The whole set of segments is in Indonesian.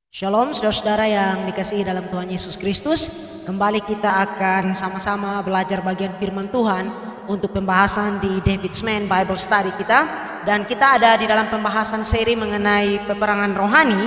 Shalom saudara-saudara yang dikasihi dalam Tuhan Yesus Kristus. Kembali kita akan sama-sama belajar bagian firman Tuhan untuk pembahasan di David's Man Bible Study kita. Dan kita ada di dalam pembahasan seri mengenai peperangan rohani.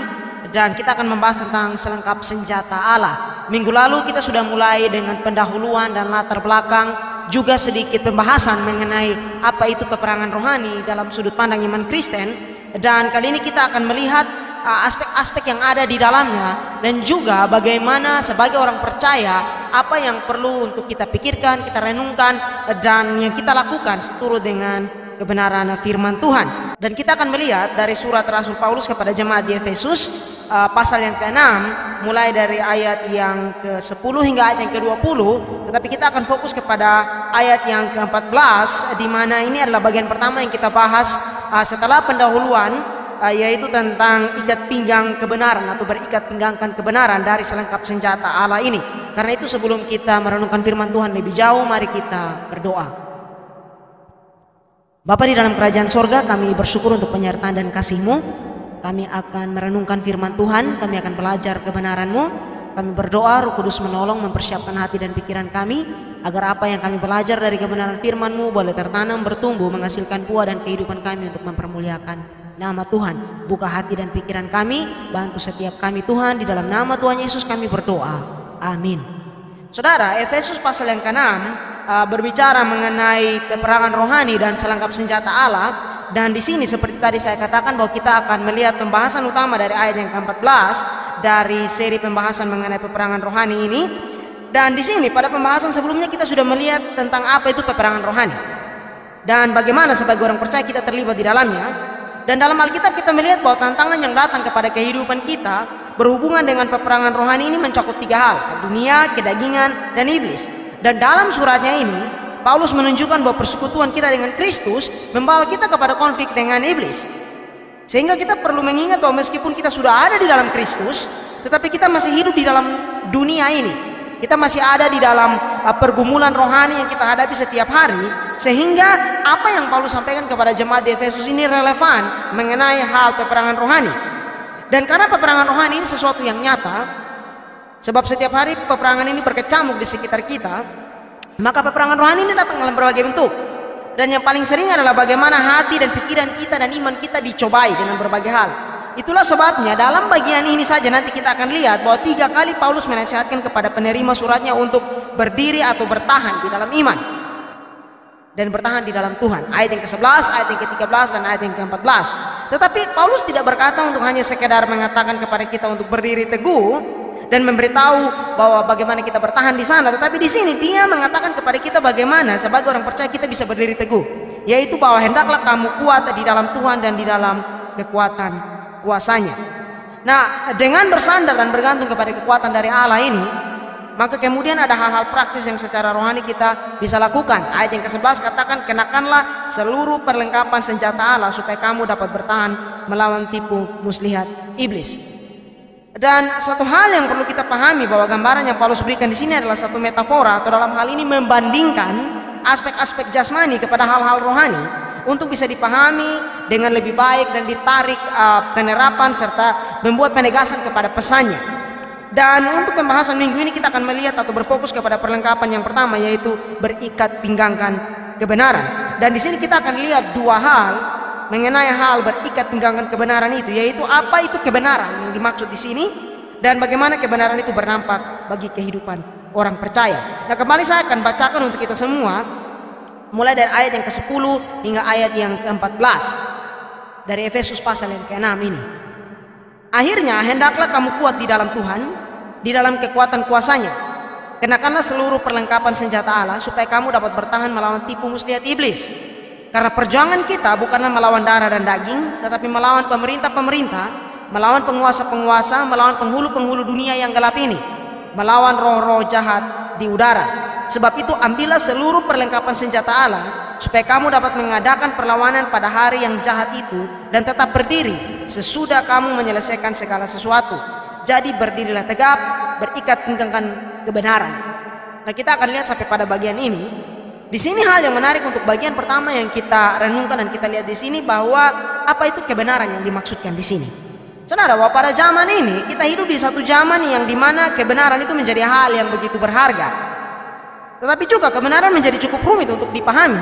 Dan kita akan membahas tentang selengkap senjata Allah. Minggu lalu kita sudah mulai dengan pendahuluan dan latar belakang, juga sedikit pembahasan mengenai apa itu peperangan rohani dalam sudut pandang iman Kristen. Dan kali ini kita akan melihat aspek-aspek yang ada di dalamnya, dan juga bagaimana sebagai orang percaya apa yang perlu untuk kita pikirkan, kita renungkan, dan yang kita lakukan seturut dengan kebenaran firman Tuhan. Dan kita akan melihat dari surat Rasul Paulus kepada jemaat di Efesus pasal yang ke-6 mulai dari ayat yang ke-10 hingga ayat yang ke-20. Tetapi kita akan fokus kepada ayat yang ke-14, di mana ini adalah bagian pertama yang kita bahas setelah pendahuluan, yaitu tentang ikat pinggang kebenaran atau berikat pinggangkan kebenaran dari selengkap senjata Allah ini. Karena itu sebelum kita merenungkan firman Tuhan lebih jauh, mari kita berdoa. Bapa di dalam kerajaan sorga, kami bersyukur untuk penyertaan dan kasih-Mu. Kami akan merenungkan firman Tuhan, kami akan belajar kebenaran-Mu. Kami berdoa Roh Kudus menolong mempersiapkan hati dan pikiran kami, agar apa yang kami belajar dari kebenaran firman-Mu boleh tertanam, bertumbuh, menghasilkan buah dan kehidupan kami untuk mempermuliakan nama Tuhan. Buka hati dan pikiran kami, bantu setiap kami Tuhan, di dalam nama Tuhan Yesus kami berdoa, amin. Saudara, Efesus pasal yang ke-6 berbicara mengenai peperangan rohani dan selengkap senjata Allah. Dan di sini seperti tadi saya katakan bahwa kita akan melihat pembahasan utama dari ayat yang ke-14 dari seri pembahasan mengenai peperangan rohani ini. Dan di sini pada pembahasan sebelumnya kita sudah melihat tentang apa itu peperangan rohani dan bagaimana sebagai orang percaya kita terlibat di dalamnya. Dan dalam Alkitab kita melihat bahwa tantangan yang datang kepada kehidupan kita berhubungan dengan peperangan rohani ini mencakup 3 hal: dunia, kedagingan, dan iblis. Dan dalam suratnya ini Paulus menunjukkan bahwa persekutuan kita dengan Kristus membawa kita kepada konflik dengan iblis. Sehingga kita perlu mengingat bahwa meskipun kita sudah ada di dalam Kristus, tetapi kita masih hidup di dalam dunia ini. Kita masih ada di dalam pergumulan rohani yang kita hadapi setiap hari. Sehingga apa yang Paulus sampaikan kepada jemaat di Efesus ini relevan mengenai hal peperangan rohani. Dan karena peperangan rohani ini sesuatu yang nyata, sebab setiap hari peperangan ini berkecamuk di sekitar kita, maka peperangan rohani ini datang dalam berbagai bentuk. Dan yang paling sering adalah bagaimana hati dan pikiran kita dan iman kita dicobai dengan berbagai hal. Itulah sebabnya dalam bagian ini saja nanti kita akan lihat bahwa 3 kali Paulus menasihatkan kepada penerima suratnya untuk berdiri atau bertahan di dalam iman dan bertahan di dalam Tuhan. Ayat yang ke-11, ayat yang ke-13, dan ayat yang ke-14. Tetapi Paulus tidak berkata untuk hanya sekedar mengatakan kepada kita untuk berdiri teguh dan memberitahu bahwa bagaimana kita bertahan di sana. Tetapi di sini dia mengatakan kepada kita bagaimana sebagai orang percaya kita bisa berdiri teguh, yaitu bahwa hendaklah kamu kuat di dalam Tuhan dan di dalam kekuatan kuasanya. Nah, dengan bersandar dan bergantung kepada kekuatan dari Allah ini, maka kemudian ada hal-hal praktis yang secara rohani kita bisa lakukan. Ayat yang ke-11 katakan, kenakanlah seluruh perlengkapan senjata Allah supaya kamu dapat bertahan melawan tipu muslihat iblis. Dan satu hal yang perlu kita pahami bahwa gambaran yang Paulus berikan di sini adalah satu metafora, atau dalam hal ini membandingkan aspek-aspek jasmani kepada hal-hal rohani untuk bisa dipahami dengan lebih baik dan ditarik penerapan serta membuat penegasan kepada pesannya. Dan untuk pembahasan minggu ini kita akan melihat atau berfokus kepada perlengkapan yang pertama, yaitu berikat pinggangkan kebenaran. Dan di sini kita akan lihat 2 hal mengenai hal berikat pinggangkan kebenaran itu, yaitu apa itu kebenaran yang dimaksud di sini dan bagaimana kebenaran itu berdampak bagi kehidupan orang percaya. Nah, kembali saya akan bacakan untuk kita semua mulai dari ayat yang ke-10 hingga ayat yang ke-14 dari Efesus pasal yang ke-6 ini. Akhirnya hendaklah kamu kuat di dalam Tuhan, di dalam kekuatan kuasanya. Kenakanlah seluruh perlengkapan senjata Allah supaya kamu dapat bertahan melawan tipu muslihat iblis. Karena perjuangan kita bukanlah melawan darah dan daging, tetapi melawan pemerintah-pemerintah, melawan penguasa-penguasa, melawan penghulu-penghulu dunia yang gelap ini, melawan roh-roh jahat di udara. Sebab itu ambillah seluruh perlengkapan senjata Allah supaya kamu dapat mengadakan perlawanan pada hari yang jahat itu dan tetap berdiri sesudah kamu menyelesaikan segala sesuatu. Jadi berdirilah tegap, berikat pinggangkan kebenaran. Nah, kita akan lihat sampai pada bagian ini. Di sini hal yang menarik untuk bagian pertama yang kita renungkan dan kita lihat di sini, bahwa apa itu kebenaran yang dimaksudkan di sini. Saudara, bahwa pada zaman ini kita hidup di satu zaman yang dimana kebenaran itu menjadi hal yang begitu berharga. Tetapi juga kebenaran menjadi cukup rumit untuk dipahami,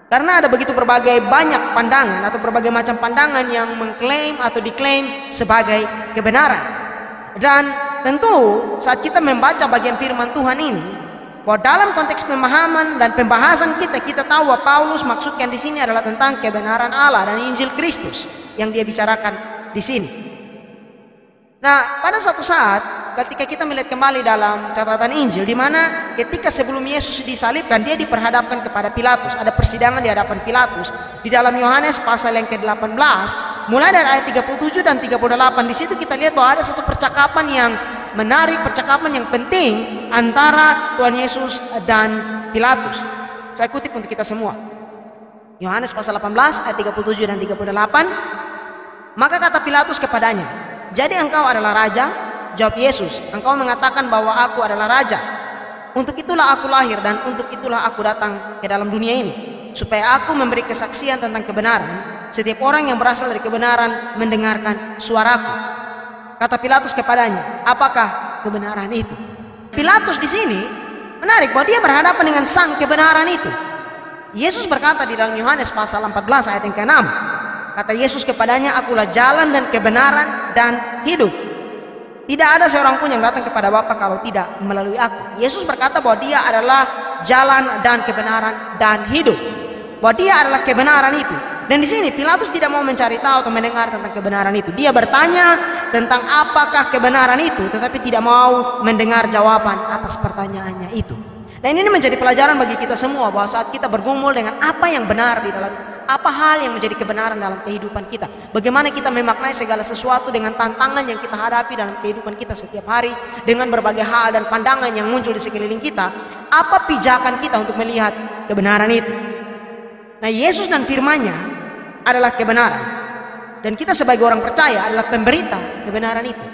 karena ada begitu berbagai banyak pandangan atau berbagai macam pandangan yang mengklaim atau diklaim sebagai kebenaran. Dan tentu saat kita membaca bagian firman Tuhan ini, bahwa dalam konteks pemahaman dan pembahasan kita tahu bahwa Paulus maksudkan di sini adalah tentang kebenaran Allah dan Injil Kristus yang dia bicarakan di sini. Nah, pada suatu saat ketika kita melihat kembali dalam catatan Injil, di mana ketika sebelum Yesus disalibkan, dia diperhadapkan kepada Pilatus. Ada persidangan di hadapan Pilatus. Di dalam Yohanes pasal yang ke-18, mulai dari ayat 37 dan 38, di situ kita lihat bahwa ada satu percakapan yang menarik, percakapan yang penting antara Tuhan Yesus dan Pilatus. Saya kutip untuk kita semua. Yohanes pasal 18 ayat 37 dan 38. Maka kata Pilatus kepadanya, "Jadi engkau adalah raja?" Jawab Yesus, "Engkau mengatakan bahwa aku adalah raja. Untuk itulah aku lahir dan untuk itulah aku datang ke dalam dunia ini, supaya aku memberi kesaksian tentang kebenaran. Setiap orang yang berasal dari kebenaran mendengarkan suaraku." Kata Pilatus kepadanya, "Apakah kebenaran itu?" Pilatus di sini menarik bahwa dia berhadapan dengan sang kebenaran itu. Yesus berkata di dalam Yohanes pasal 14 ayat yang ke-6, kata Yesus kepadanya, "Akulah jalan dan kebenaran dan hidup. Tidak ada seorang pun yang datang kepada Bapa kalau tidak melalui aku." Yesus berkata bahwa dia adalah jalan dan kebenaran dan hidup. Bahwa dia adalah kebenaran itu. Dan di sini Pilatus tidak mau mencari tahu atau mendengar tentang kebenaran itu. Dia bertanya tentang apakah kebenaran itu, tetapi tidak mau mendengar jawaban atas pertanyaannya itu. Dan ini menjadi pelajaran bagi kita semua, bahwa saat kita bergumul dengan apa yang benar di dalam, apa hal yang menjadi kebenaran dalam kehidupan kita, bagaimana kita memaknai segala sesuatu dengan tantangan yang kita hadapi dalam kehidupan kita setiap hari, dengan berbagai hal dan pandangan yang muncul di sekeliling kita, apa pijakan kita untuk melihat kebenaran itu. Nah, Yesus dan firman-Nya adalah kebenaran, dan kita sebagai orang percaya adalah pemberita kebenaran itu.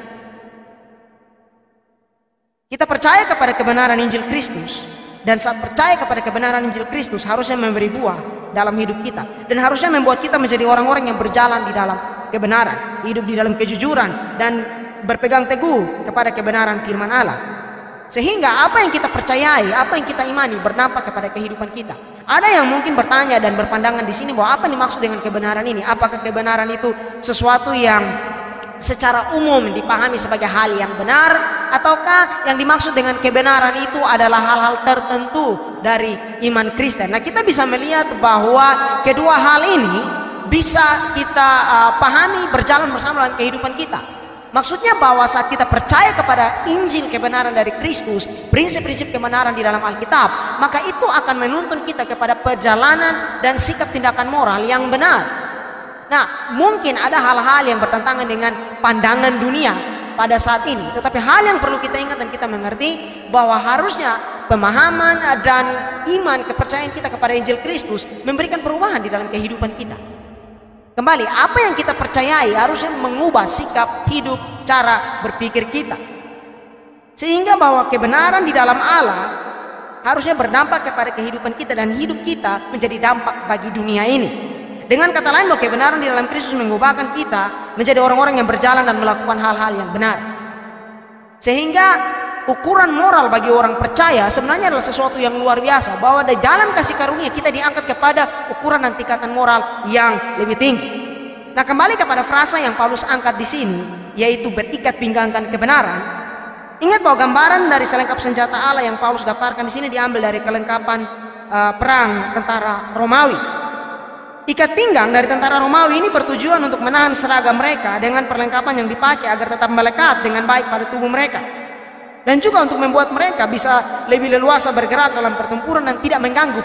Kita percaya kepada kebenaran Injil Kristus, dan saat percaya kepada kebenaran Injil Kristus harusnya memberi buah dalam hidup kita, dan harusnya membuat kita menjadi orang-orang yang berjalan di dalam kebenaran, hidup di dalam kejujuran, dan berpegang teguh kepada kebenaran firman Allah. Sehingga apa yang kita percayai, apa yang kita imani berdampak kepada kehidupan kita. Ada yang mungkin bertanya dan berpandangan di sini bahwa apa dimaksud dengan kebenaran ini? Apakah kebenaran itu sesuatu yang secara umum dipahami sebagai hal yang benar, ataukah yang dimaksud dengan kebenaran itu adalah hal-hal tertentu dari iman Kristen? Nah, kita bisa melihat bahwa kedua hal ini bisa kita pahami berjalan bersama dalam kehidupan kita. Maksudnya bahwa saat kita percaya kepada Injil kebenaran dari Kristus, prinsip-prinsip kebenaran di dalam Alkitab, maka itu akan menuntun kita kepada perjalanan dan sikap tindakan moral yang benar. Nah, mungkin ada hal-hal yang bertentangan dengan pandangan dunia pada saat ini, tetapi hal yang perlu kita ingat dan kita mengerti bahwa harusnya pemahaman dan iman, kepercayaan kita kepada Injil Kristus memberikan perubahan di dalam kehidupan kita. Kembali, apa yang kita percayai harusnya mengubah sikap hidup, cara berpikir kita, sehingga bahwa kebenaran di dalam Allah harusnya berdampak kepada kehidupan kita, dan hidup kita menjadi dampak bagi dunia ini. Dengan kata lain, bahwa kebenaran di dalam Kristus mengubahkan kita menjadi orang-orang yang berjalan dan melakukan hal-hal yang benar. Sehingga ukuran moral bagi orang percaya sebenarnya adalah sesuatu yang luar biasa, bahwa di dalam kasih karunia kita diangkat kepada ukuran dan tingkatan moral yang lebih tinggi. Nah, kembali kepada frasa yang Paulus angkat di sini, yaitu berikat pinggangkan kebenaran. Ingat bahwa gambaran dari selengkap senjata Allah yang Paulus daftarkan di sini diambil dari kelengkapan perang tentara Romawi. Ikat pinggang dari tentara Romawi ini bertujuan untuk menahan seragam mereka dengan perlengkapan yang dipakai agar tetap melekat dengan baik pada tubuh mereka, dan juga untuk membuat mereka bisa lebih leluasa bergerak dalam pertempuran dan tidak mengganggu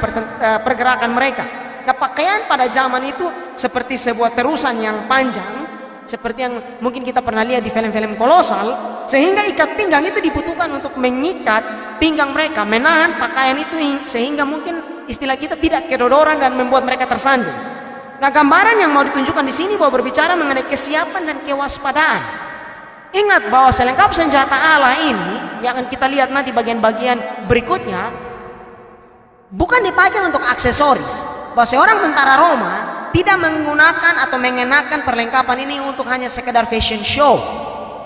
pergerakan mereka. Nah, pakaian pada zaman itu seperti sebuah terusan yang panjang, seperti yang mungkin kita pernah lihat di film-film kolosal, sehingga ikat pinggang itu dibutuhkan untuk mengikat pinggang mereka, menahan pakaian itu sehingga mungkin istilah kita tidak kedodoran dan membuat mereka tersandung. Nah, gambaran yang mau ditunjukkan di sini bahwa berbicara mengenai kesiapan dan kewaspadaan. Ingat bahwa selengkap senjata Allah ini yang akan kita lihat nanti bagian-bagian berikutnya bukan dipakai untuk aksesoris. Bahwa seorang tentara Roma tidak menggunakan atau mengenakan perlengkapan ini untuk hanya sekedar fashion show,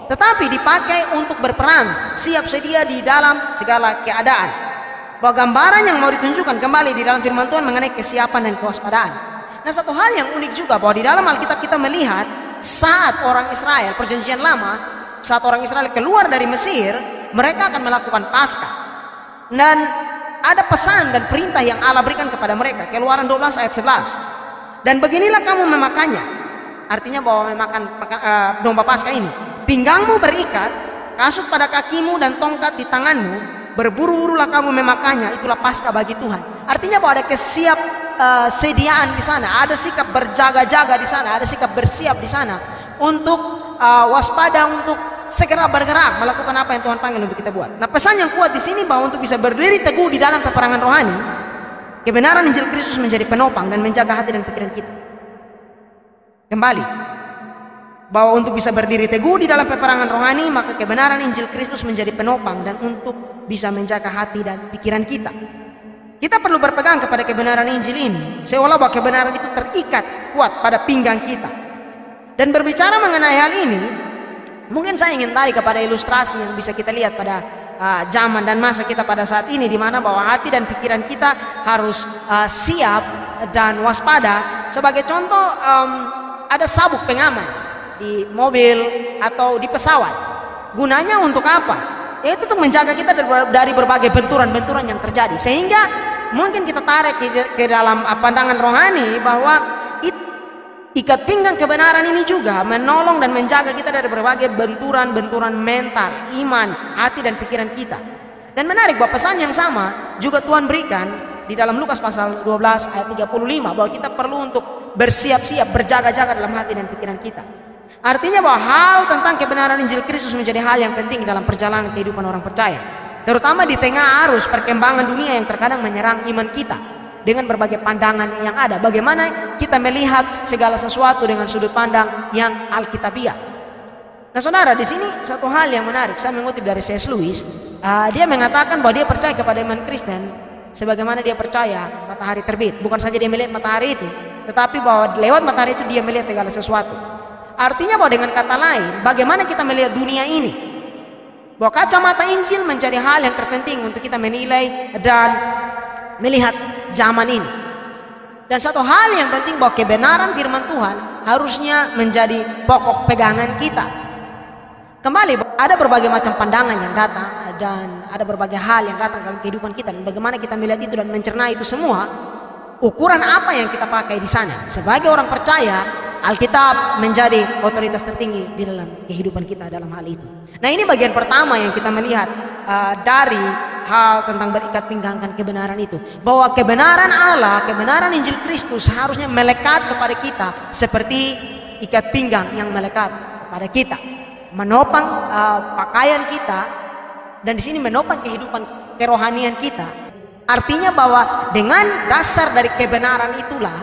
tetapi dipakai untuk berperang, siap sedia di dalam segala keadaan. Bahwa gambaran yang mau ditunjukkan kembali di dalam firman Tuhan mengenai kesiapan dan kewaspadaan. Nah, satu hal yang unik juga bahwa di dalam Alkitab kita melihat saat orang Israel, perjanjian lama, saat orang Israel keluar dari Mesir, mereka akan melakukan Paskah. Dan ada pesan dan perintah yang Allah berikan kepada mereka. Keluaran 12 ayat 11. Dan beginilah kamu memakannya. Artinya bahwa memakan domba Paskah ini. Pinggangmu berikat, kasut pada kakimu dan tongkat di tanganmu. Berburu-burulah kamu memakannya. Itulah Paskah bagi Tuhan. Artinya bahwa ada sediaan di sana. Ada sikap berjaga-jaga di sana. Ada sikap bersiap di sana. Untuk waspada, untuk segera bergerak melakukan apa yang Tuhan panggil untuk kita buat. Nah, pesan yang kuat di sini bahwa untuk bisa berdiri teguh di dalam peperangan rohani, kebenaran Injil Kristus menjadi penopang dan menjaga hati dan pikiran kita. Kembali, bahwa untuk bisa berdiri teguh di dalam peperangan rohani, maka kebenaran Injil Kristus menjadi penopang dan untuk bisa menjaga hati dan pikiran kita. Kita perlu berpegang kepada kebenaran Injil ini, seolah bahwa kebenaran itu terikat kuat pada pinggang kita. Dan berbicara mengenai hal ini, mungkin saya ingin tarik kepada ilustrasi yang bisa kita lihat pada zaman dan masa kita pada saat ini, di mana bahwa hati dan pikiran kita harus siap dan waspada. Sebagai contoh, ada sabuk pengaman di mobil atau di pesawat. Gunanya untuk apa? Yaitu untuk menjaga kita dari berbagai benturan-benturan yang terjadi. Sehingga mungkin kita tarik ke dalam pandangan rohani bahwa ikat pinggang kebenaran ini juga menolong dan menjaga kita dari berbagai benturan-benturan mental, iman, hati dan pikiran kita. Dan menarik bahwa pesan yang sama juga Tuhan berikan di dalam Lukas pasal 12 ayat 35, bahwa kita perlu untuk bersiap-siap, berjaga-jaga dalam hati dan pikiran kita. Artinya bahwa hal tentang kebenaran Injil Kristus menjadi hal yang penting dalam perjalanan kehidupan orang percaya, terutama di tengah arus perkembangan dunia yang terkadang menyerang iman kita dengan berbagai pandangan yang ada. Bagaimana kita melihat segala sesuatu dengan sudut pandang yang alkitabiah. Nah, saudara, di sini satu hal yang menarik. Saya mengutip dari C.S. Lewis. Dia mengatakan bahwa dia percaya kepada iman Kristen sebagaimana dia percaya matahari terbit. Bukan saja dia melihat matahari itu, tetapi bahwa lewat matahari itu dia melihat segala sesuatu. Artinya bahwa dengan kata lain, bagaimana kita melihat dunia ini, bahwa kacamata Injil menjadi hal yang terpenting untuk kita menilai dan melihat zaman ini. Dan satu hal yang penting bahwa kebenaran firman Tuhan harusnya menjadi pokok pegangan kita. Kembali, ada berbagai macam pandangan yang datang dan ada berbagai hal yang datang dalam kehidupan kita, dan bagaimana kita melihat itu dan mencerna itu semua. Ukuran apa yang kita pakai di sana? Sebagai orang percaya, Alkitab menjadi otoritas tertinggi di dalam kehidupan kita dalam hal itu. Nah, ini bagian pertama yang kita melihat dari hal tentang berikat pinggangkan kebenaran itu, bahwa kebenaran Allah, kebenaran Injil Kristus harusnya melekat kepada kita seperti ikat pinggang yang melekat kepada kita, menopang pakaian kita, dan di sini menopang kehidupan kerohanian kita. Artinya bahwa dengan dasar dari kebenaran itulah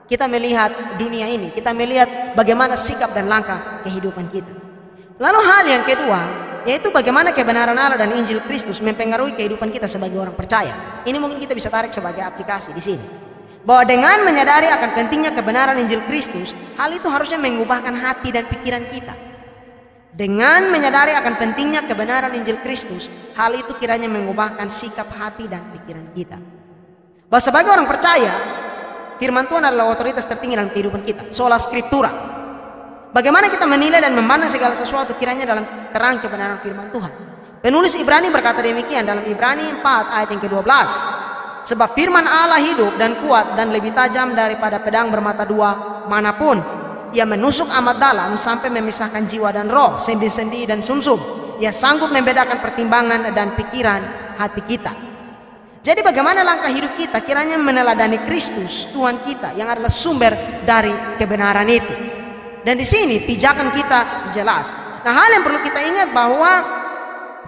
kita melihat dunia ini, kita melihat bagaimana sikap dan langkah kehidupan kita. Lalu hal yang kedua, yaitu bagaimana kebenaran Allah dan Injil Kristus mempengaruhi kehidupan kita sebagai orang percaya. Ini mungkin kita bisa tarik sebagai aplikasi di sini. Bahwa dengan menyadari akan pentingnya kebenaran Injil Kristus, hal itu harusnya mengubahkan hati dan pikiran kita. Dengan menyadari akan pentingnya kebenaran Injil Kristus, hal itu kiranya mengubahkan sikap hati dan pikiran kita. Bahwa sebagai orang percaya, firman Tuhan adalah otoritas tertinggi dalam kehidupan kita. Sola Scriptura. Bagaimana kita menilai dan memandang segala sesuatu kiranya dalam terang kebenaran firman Tuhan. Penulis Ibrani berkata demikian dalam Ibrani 4 ayat yang ke-12. Sebab firman Allah hidup dan kuat dan lebih tajam daripada pedang bermata dua manapun. Ia menusuk amat dalam sampai memisahkan jiwa dan roh, sendi-sendi dan sumsum. Ia sanggup membedakan pertimbangan dan pikiran hati kita. Jadi bagaimana langkah hidup kita kiranya meneladani Kristus Tuhan kita yang adalah sumber dari kebenaran itu. Dan di sini pijakan kita jelas. Nah, hal yang perlu kita ingat bahwa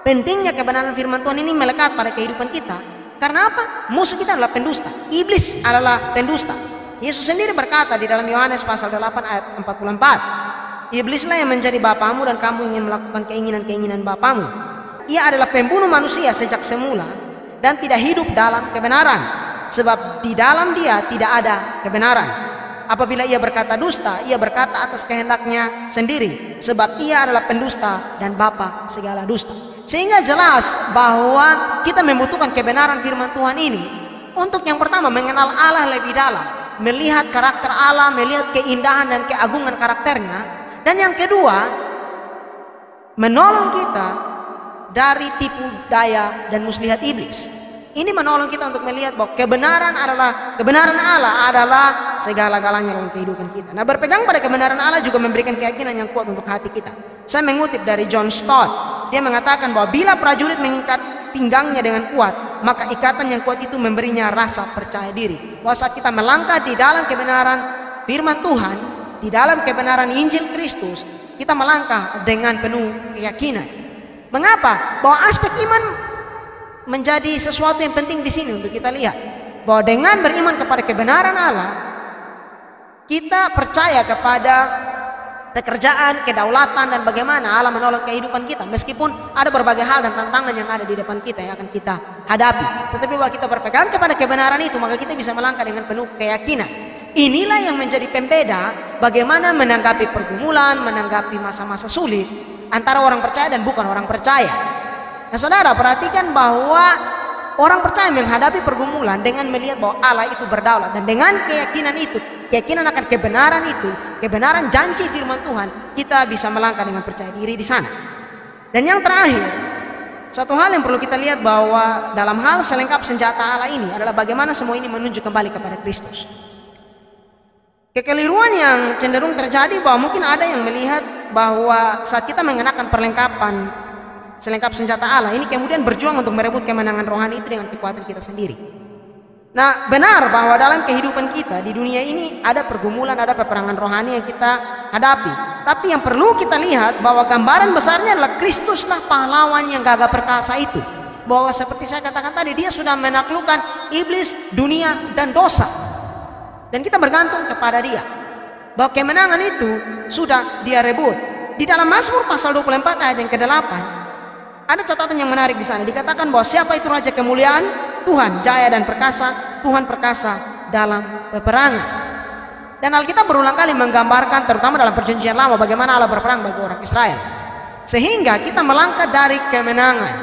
pentingnya kebenaran firman Tuhan ini melekat pada kehidupan kita. Karena apa? Musuh kita adalah pendusta. Iblis adalah pendusta. Yesus sendiri berkata di dalam Yohanes pasal 8 ayat 44. Iblislah yang menjadi bapamu dan kamu ingin melakukan keinginan-keinginan bapamu. Ia adalah pembunuh manusia sejak semula dan tidak hidup dalam kebenaran. Sebab di dalam dia tidak ada kebenaran. Apabila ia berkata dusta, ia berkata atas kehendaknya sendiri, sebab ia adalah pendusta dan bapa segala dusta. Sehingga jelas bahwa kita membutuhkan kebenaran firman Tuhan ini untuk yang pertama mengenal Allah lebih dalam, melihat karakter Allah, melihat keindahan dan keagungan karakternya, dan yang kedua menolong kita dari tipu daya dan muslihat iblis. Ini menolong kita untuk melihat bahwa kebenaran Allah adalah segala-galanya dalam kehidupan kita. Nah, berpegang pada kebenaran Allah juga memberikan keyakinan yang kuat untuk hati kita. Saya mengutip dari John Stott. Dia mengatakan bahwa bila prajurit mengikat pinggangnya dengan kuat, maka ikatan yang kuat itu memberinya rasa percaya diri. Bahwa saat kita melangkah di dalam kebenaran firman Tuhan, di dalam kebenaran Injil Kristus, kita melangkah dengan penuh keyakinan. Mengapa? Bahwa aspek iman menjadi sesuatu yang penting di sini untuk kita lihat. Bahwa dengan beriman kepada kebenaran Allah, kita percaya kepada pekerjaan, kedaulatan, dan bagaimana Allah menolong kehidupan kita. Meskipun ada berbagai hal dan tantangan yang ada di depan kita yang akan kita hadapi, tetapi bahwa kita berpegang kepada kebenaran itu, maka kita bisa melangkah dengan penuh keyakinan. Inilah yang menjadi pembeda bagaimana menanggapi pergumulan, menanggapi masa-masa sulit antara orang percaya dan bukan orang percaya. Nah, saudara, perhatikan bahwa orang percaya menghadapi pergumulan dengan melihat bahwa Allah itu berdaulat, dan dengan keyakinan itu, keyakinan akan kebenaran itu, kebenaran janji firman Tuhan, kita bisa melangkah dengan percaya diri di sana. Dan yang terakhir, satu hal yang perlu kita lihat bahwa dalam hal selengkap senjata Allah ini adalah bagaimana semua ini menunjuk kembali kepada Kristus. Kekeliruan yang cenderung terjadi bahwa mungkin ada yang melihat bahwa saat kita mengenakan perlengkapan selengkap senjata Allah ini, kemudian berjuang untuk merebut kemenangan rohani itu dengan kekuatan kita sendiri. Nah, benar bahwa dalam kehidupan kita di dunia ini ada pergumulan, ada peperangan rohani yang kita hadapi. Tapi yang perlu kita lihat bahwa gambaran besarnya adalah Kristuslah pahlawan yang gagah perkasa itu. Bahwa seperti saya katakan tadi, dia sudah menaklukkan iblis, dunia, dan dosa. Dan kita bergantung kepada dia. Bahwa kemenangan itu sudah dia rebut. Di dalam Mazmur pasal 24 ayat yang ke-8, ada catatan yang menarik di sana. Dikatakan bahwa siapa itu raja kemuliaan? Tuhan jaya dan perkasa, Tuhan perkasa dalam peperangan. Dan Alkitab berulang kali menggambarkan, terutama dalam perjanjian lama, bagaimana Allah berperang bagi orang Israel. Sehingga kita melangkah dari kemenangan,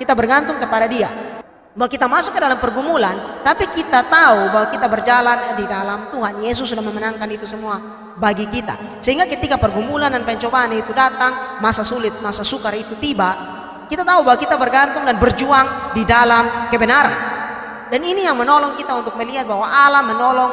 kita bergantung kepada dia. Bahwa kita masuk ke dalam pergumulan, tapi kita tahu bahwa kita berjalan di dalam Tuhan. Yesus sudah memenangkan itu semua bagi kita. Sehingga ketika pergumulan dan pencobaan itu datang, masa sulit, masa sukar itu tiba, kita tahu bahwa kita bergantung dan berjuang di dalam kebenaran. Dan ini yang menolong kita untuk melihat bahwa Allah menolong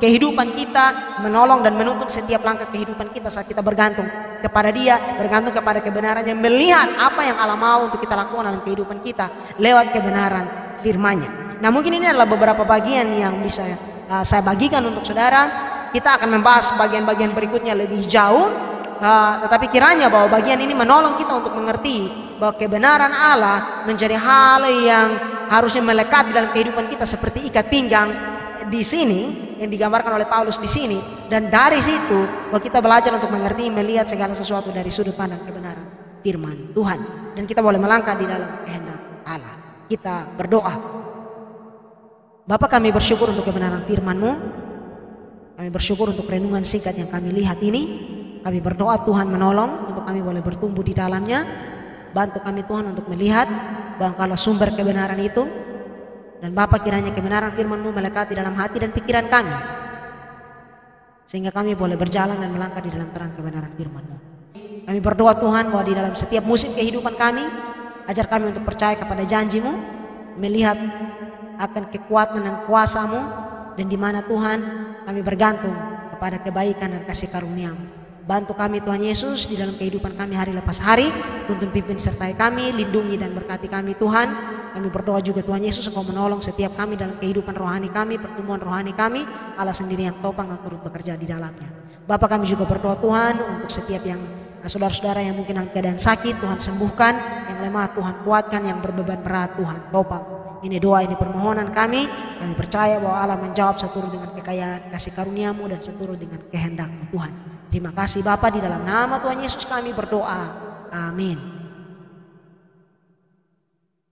kehidupan kita, menolong dan menuntun setiap langkah kehidupan kita saat kita bergantung kepada dia, bergantung kepada kebenarannya, melihat apa yang Allah mau untuk kita lakukan dalam kehidupan kita lewat kebenaran firman-Nya. Nah, mungkin ini adalah beberapa bagian yang bisa saya bagikan untuk saudara. Kita akan membahas bagian-bagian berikutnya lebih jauh, tetapi kiranya bahwa bagian ini menolong kita untuk mengerti bahwa kebenaran Allah menjadi hal yang harusnya melekat di dalam kehidupan kita seperti ikat pinggang di sini yang digambarkan oleh Paulus di sini. Dan dari situ bahwa kita belajar untuk mengerti, melihat segala sesuatu dari sudut pandang kebenaran firman Tuhan, dan kita boleh melangkah di dalam kehendak Allah. Kita berdoa. Bapa, kami bersyukur untuk kebenaran firman-Mu. Kami bersyukur untuk renungan singkat yang kami lihat ini. Kami berdoa Tuhan menolong untuk kami boleh bertumbuh di dalamnya. Bantu kami Tuhan untuk melihat bahwa Engkaulah sumber kebenaran itu. Dan Bapa, kiranya kebenaran firman-Mu melekat di dalam hati dan pikiran kami, sehingga kami boleh berjalan dan melangkah di dalam terang kebenaran firman-Mu. Kami berdoa Tuhan bahwa di dalam setiap musim kehidupan kami, ajar kami untuk percaya kepada janji-Mu, melihat akan kekuatan dan kuasa-Mu, dan di mana Tuhan kami bergantung kepada kebaikan dan kasih karunia-Mu. Bantu kami Tuhan Yesus di dalam kehidupan kami hari lepas hari. Tuntun, pimpin, sertai kami, lindungi dan berkati kami Tuhan. Kami berdoa juga Tuhan Yesus, Engkau menolong setiap kami dalam kehidupan rohani kami, pertumbuhan rohani kami. Allah sendiri yang topang dan turut bekerja di dalamnya. Bapa, kami juga berdoa Tuhan untuk setiap yang saudara-saudara yang mungkin dalam keadaan sakit, Tuhan sembuhkan. Yang lemah Tuhan kuatkan, yang berbeban berat Tuhan topang. Ini doa, ini permohonan kami. Kami percaya bahwa Allah menjawab seturut dengan kekayaan kasih karunia-Mu dan seturut dengan kehendak-Mu Tuhan. Terima kasih Bapa, di dalam nama Tuhan Yesus kami berdoa. Amin.